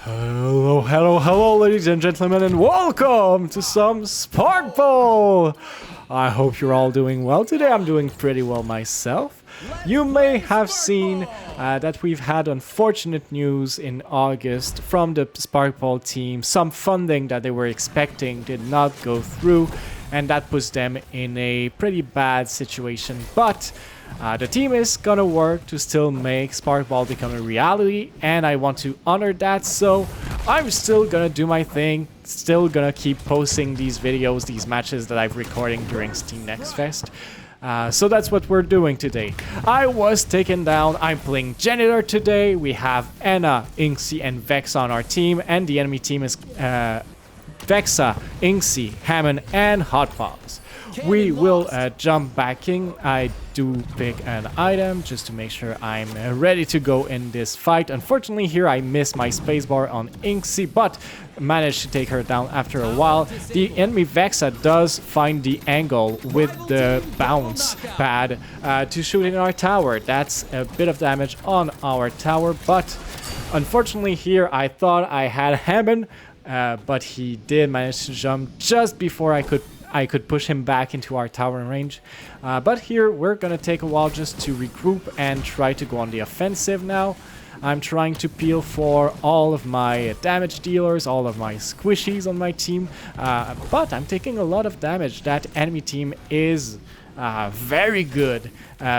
Hello, hello, hello, ladies and gentlemen, and welcome to some Sparkball! I hope you're all doing well today. I'm doing pretty well myself. You may have seen that we've had unfortunate news in August from the Sparkball team. Some funding that they were expecting did not go through, and that puts them in a pretty bad situation. But the team is gonna work to still make Sparkball become a reality, and I want to honor that, so I'm still gonna do my thing, still gonna keep posting these videos, these matches that I'm recording during Steam Next Fest. So that's what we're doing today. I was taken down. I'm playing Janitor today. We have Anna, Inksy, and Vex on our team, and the enemy team is Vexa, Inksy, Hammond, and Hot Paws. We will jump back in. I do pick an item just to make sure I'm ready to go in this fight. Unfortunately, here I missed my spacebar on Inksy, but managed to take her down after a while. The enemy Vexa does find the angle with the bounce pad to shoot in our tower. That's a bit of damage on our tower, but unfortunately here I thought I had Hammond, but he did manage to jump just before I could push him back into our tower range. But here we're gonna take a while just to regroup and try to go on the offensive now. I'm trying to peel for all of my damage dealers, all of my squishies on my team, but I'm taking a lot of damage. That enemy team is very good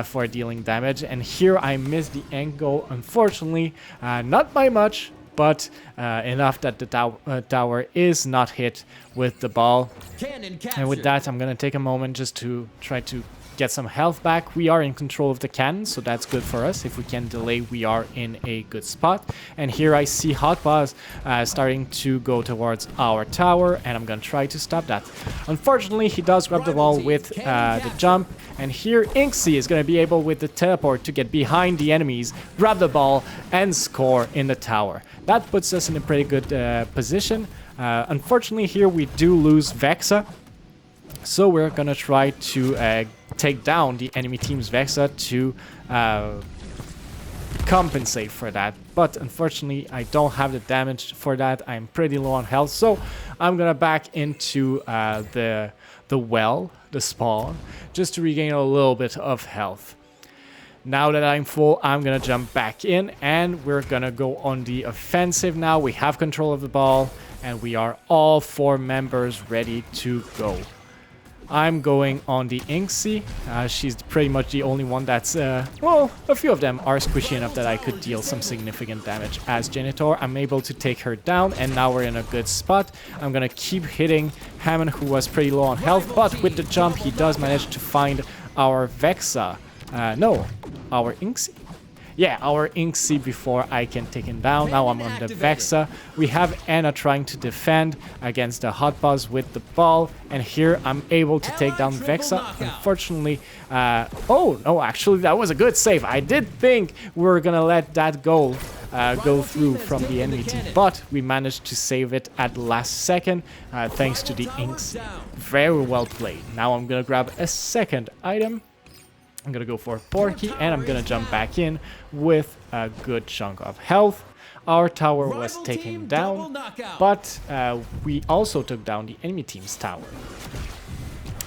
for dealing damage, and here I missed the angle, unfortunately, not by much, but enough that the tower is not hit with the ball. And with that, I'm gonna take a moment just to try to get some health back. We are in control of the cannon, so that's good for us. If we can delay, we are in a good spot. And here I see Hot Paws starting to go towards our tower, and I'm gonna try to stop that. Unfortunately, he does grab the ball with the jump, and here Inksy is gonna be able with the teleport to get behind the enemies, grab the ball, and score in the tower. That puts us in a pretty good position. Unfortunately, here we do lose Vexa, so we're gonna try to take down the enemy team's Vexa to compensate for that. But unfortunately, I don't have the damage for that. I'm pretty low on health, so I'm gonna back into the well, the spawn, just to regain a little bit of health. Now that I'm full, I'm gonna jump back in, and we're gonna go on the offensive now. We have control of the ball, and we are all 4 members ready to go. I'm going on the Inksy. She's pretty much the only one that's, well, a few of them are squishy enough that I could deal some significant damage. As Janitor, I'm able to take her down, and now we're in a good spot. I'm gonna keep hitting Hammond, who was pretty low on health, but with the jump, he does manage to find our Vexa. No, our Inksy? Yeah, our Inksy before I can take him down. Now I'm on the Vexa. We have Anna trying to defend against the Hot Paws with the ball. And here I'm able to take down Vexa. Unfortunately, oh, no, actually that was a good save. I did think we were gonna let that goal go through from the enemy team, but we managed to save it at the last second thanks to the Inksy. Very well played. Now I'm gonna grab a second item. I'm gonna go for Porky, and I'm gonna jump back in with a good chunk of health. Our tower was taken down, but we also took down the enemy team's tower.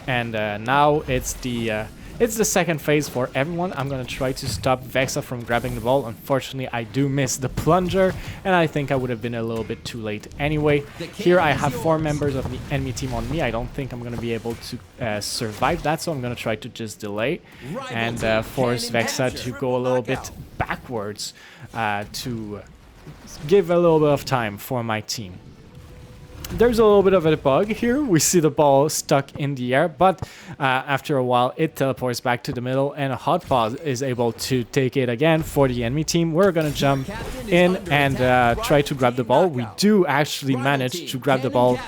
And now it's the second phase for everyone. I'm gonna try to stop Vexa from grabbing the ball. Unfortunately, I do miss the plunger, and I think I would have been a little bit too late anyway. Here I have 4 members of the enemy team on me. I don't think I'm gonna be able to survive that, so I'm gonna try to just delay and force Vexa to go a little bit backwards to give a little bit of time for my team. There's a little bit of a bug here. We see the ball stuck in the air, but after a while it teleports back to the middle, and a Hot Paw is able to take it again for the enemy team. We're gonna jump in and try to grab the ball. We do actually manage to grab the ball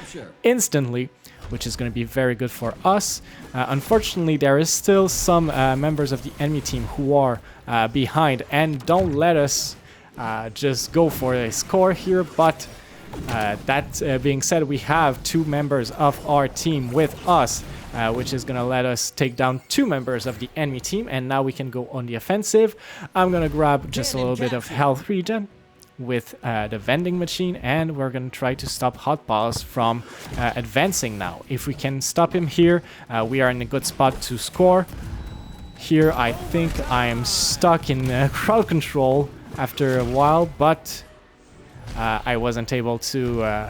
instantly, which is going to be very good for us. Unfortunately, there is still some members of the enemy team who are behind and don't let us just go for a score here, but that being said, we have 2 members of our team with us, which is going to let us take down 2 members of the enemy team, and now we can go on the offensive. I'm going to grab just a little bit of health regen, with the vending machine, and we're going to try to stop Hot Paws from advancing now. If we can stop him here, we are in a good spot to score. Here, I think I am stuck in crowd control after a while, but I wasn't able to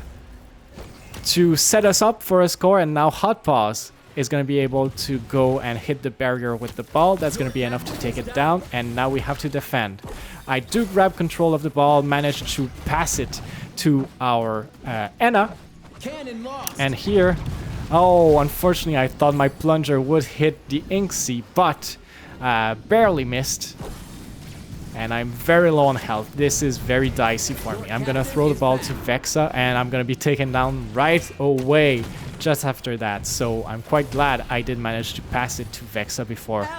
set us up for a score, and now Hot Paws is going to be able to go and hit the barrier with the ball. That's going to be enough to take it down, and now we have to defend. I do grab control of the ball, manage to pass it to our Anna, and here, oh, unfortunately I thought my plunger would hit the Inksy, but barely missed. And I'm very low on health. This is very dicey for me. I'm gonna throw the ball to Vexa, and I'm gonna be taken down right away just after that. So I'm quite glad I did manage to pass it to Vexa before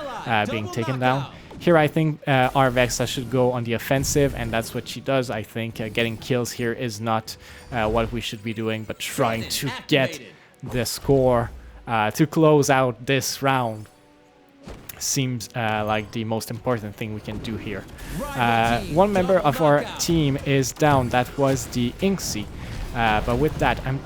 being taken down. Here I think our Vexa should go on the offensive, and that's what she does. I think getting kills here is not what we should be doing, but trying to get the score to close out this round seems like the most important thing we can do here. One member of our team is down. That was the Inksy. But with that, I'm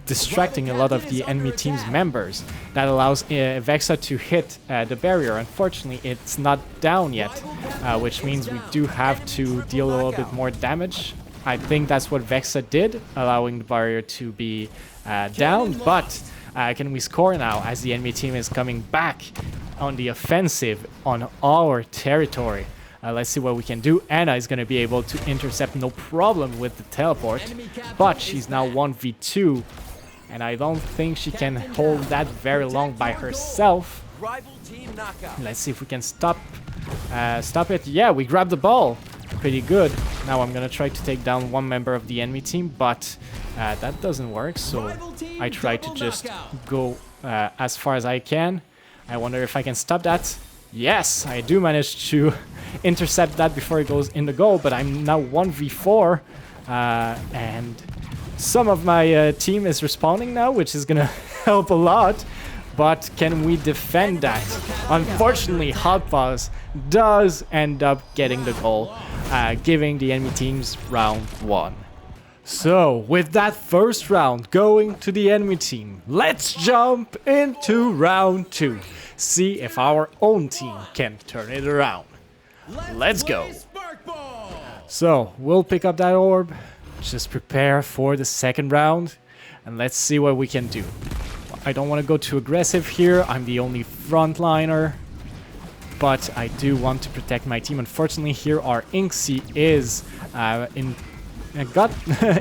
distracting a lot of the enemy team's members. That allows Vexa to hit the barrier. Unfortunately, it's not down yet, which means we do have to deal a little bit more damage. I think that's what Vexa did, allowing the barrier to be down. But can we score now as the enemy team is coming back on the offensive on our territory? Let's see what we can do. Anna is going to be able to intercept no problem with the teleport, but she's now 1v2, and I don't think she can hold that very long by herself. Let's see if we can stop it. Yeah, we grabbed the ball. Pretty good. Now I'm going to try to take down one member of the enemy team, but that doesn't work, so I try to just go as far as I can. I wonder if I can stop that. Yes, I do manage to intercept that before it goes in the goal, but I'm now 1v4, and some of my team is respawning now, which is gonna help a lot. But can we defend that? Unfortunately, Hot Paws does end up getting the goal, giving the enemy teams round 1. So, with that first round going to the enemy team, let's jump into round 2. See if our own team can turn it around. Let's go. So, we'll pick up that orb, just prepare for the second round, and let's see what we can do. I don't want to go too aggressive here. I'm the only frontliner, but I do want to protect my team. Unfortunately, here our Inksy is got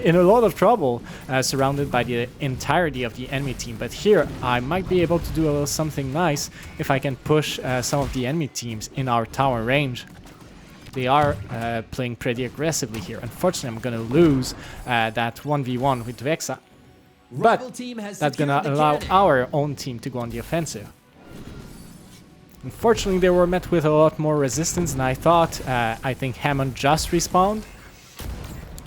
in a lot of trouble, surrounded by the entirety of the enemy team. But here I might be able to do a little something nice if I can push some of the enemy teams in our tower range. They are playing pretty aggressively here. Unfortunately, I'm gonna lose that 1v1 with Vexa, but that's gonna allow our own team to go on the offensive. Unfortunately, they were met with a lot more resistance than I thought. I think Hammond just respawned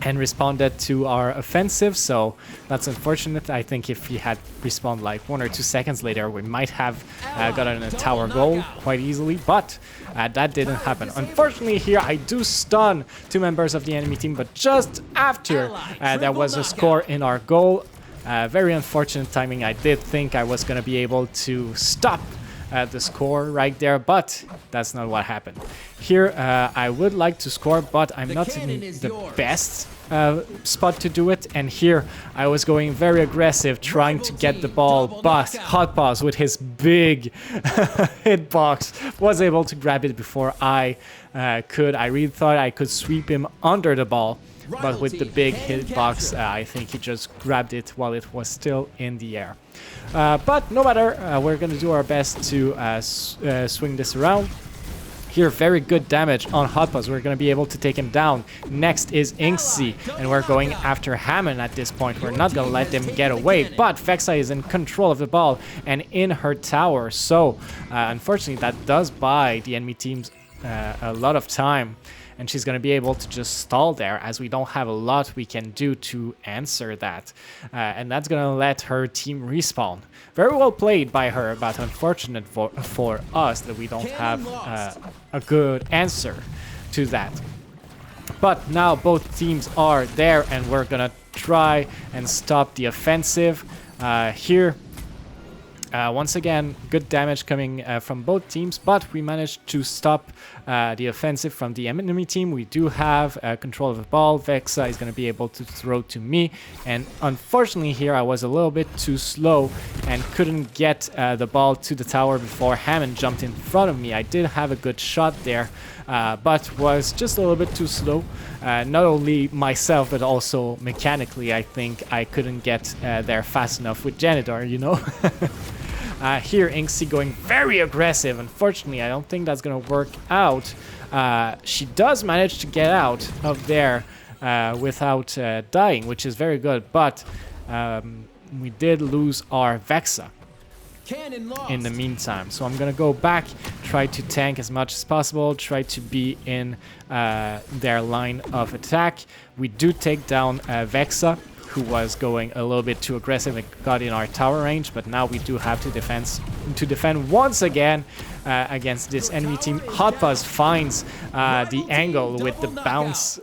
and responded to our offensive, so that's unfortunate. I think if he had respawned like 1 or 2 seconds later, we might have gotten a tower goal quite easily, but that didn't happen. Unfortunately, here I do stun 2 members of the enemy team, but just after there was a score in our goal. Very unfortunate timing. I did think I was going to be able to stop the score right there, but that's not what happened. Here I would like to score, but I'm not in the best spot to do it, and here I was going very aggressive trying to get the ball, but Hot Paws with his big hitbox was able to grab it before I could. I really thought I could sweep him under the ball, but with the big hitbox, I think he just grabbed it while it was still in the air. But no matter, we're going to do our best to swing this around. Here, very good damage on Hot Paws. We're going to be able to take him down. Next is Inksy, and we're going after Hammond at this point. We're not going to let them get away, but Vexa is in control of the ball and in her tower. So, unfortunately, that does buy the enemy teams a lot of time, and she's going to be able to just stall there, as we don't have a lot we can do to answer that. And that's going to let her team respawn. Very well played by her, but unfortunate for us that we don't have a good answer to that. But now both teams are there, and we're gonna try and stop the offensive here. Once again, good damage coming from both teams, but we managed to stop the offensive from the enemy team. We do have control of the ball. Vexa is going to be able to throw to me, and unfortunately here I was a little bit too slow and couldn't get the ball to the tower before Hammond jumped in front of me. I did have a good shot there, but was just a little bit too slow. Not only myself, but also mechanically, I think I couldn't get there fast enough with Janitor, you know? Here, Inksy going very aggressive. Unfortunately, I don't think that's going to work out. She does manage to get out of there without dying, which is very good, but we did lose our Vexa in the meantime. So I'm going to go back, try to tank as much as possible, try to be in their line of attack. We do take down Vexa, who was going a little bit too aggressive and got in our tower range, but now we do have to defend once again against this enemy team. Hot Fuzz finds the angle with the bounce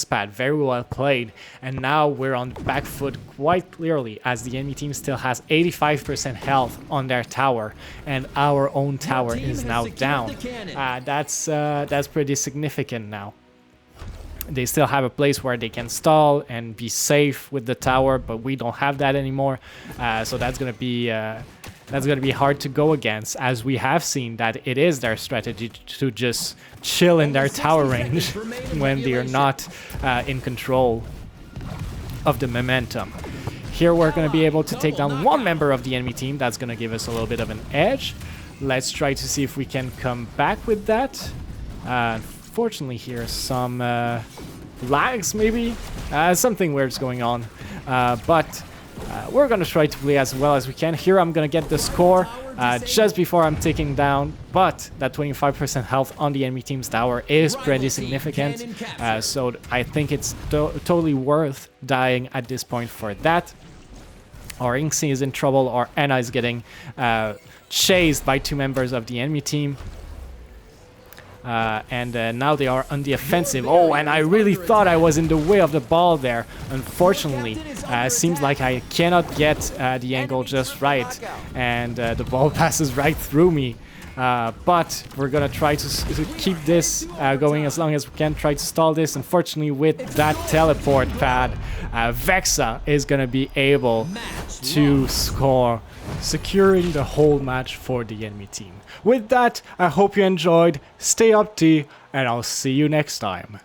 pad. Very well played, and now we're on the back foot quite clearly, as the enemy team still has 85% health on their tower, and our own tower is now down. That's pretty significant now. They still have a place where they can stall and be safe with the tower, but we don't have that anymore. So that's gonna be hard to go against, as we have seen that it is their strategy to just chill in their tower range when they are not in control of the momentum. Here we're gonna be able to take down one member of the enemy team. That's gonna give us a little bit of an edge. Let's try to see if we can come back with that. Unfortunately here some lags, maybe something weird's going on, but we're gonna try to play as well as we can. Here I'm gonna get the score just before I'm taking down, but that 25% health on the enemy team's tower is pretty significant, so I think it's totally worth dying at this point for that. Or Inksy is in trouble, or Anna is getting chased by two members of the enemy team. And now they are on the offensive. Oh, and I really thought I was in the way of the ball there. Unfortunately, seems like I cannot get the angle just right, and the ball passes right through me. But we're gonna try to keep this going as long as we can, try to stall this. Unfortunately, with that teleport pad, Vexa is gonna be able to score, securing the whole match for the enemy team. With that, I hope you enjoyed, stay up T, and I'll see you next time.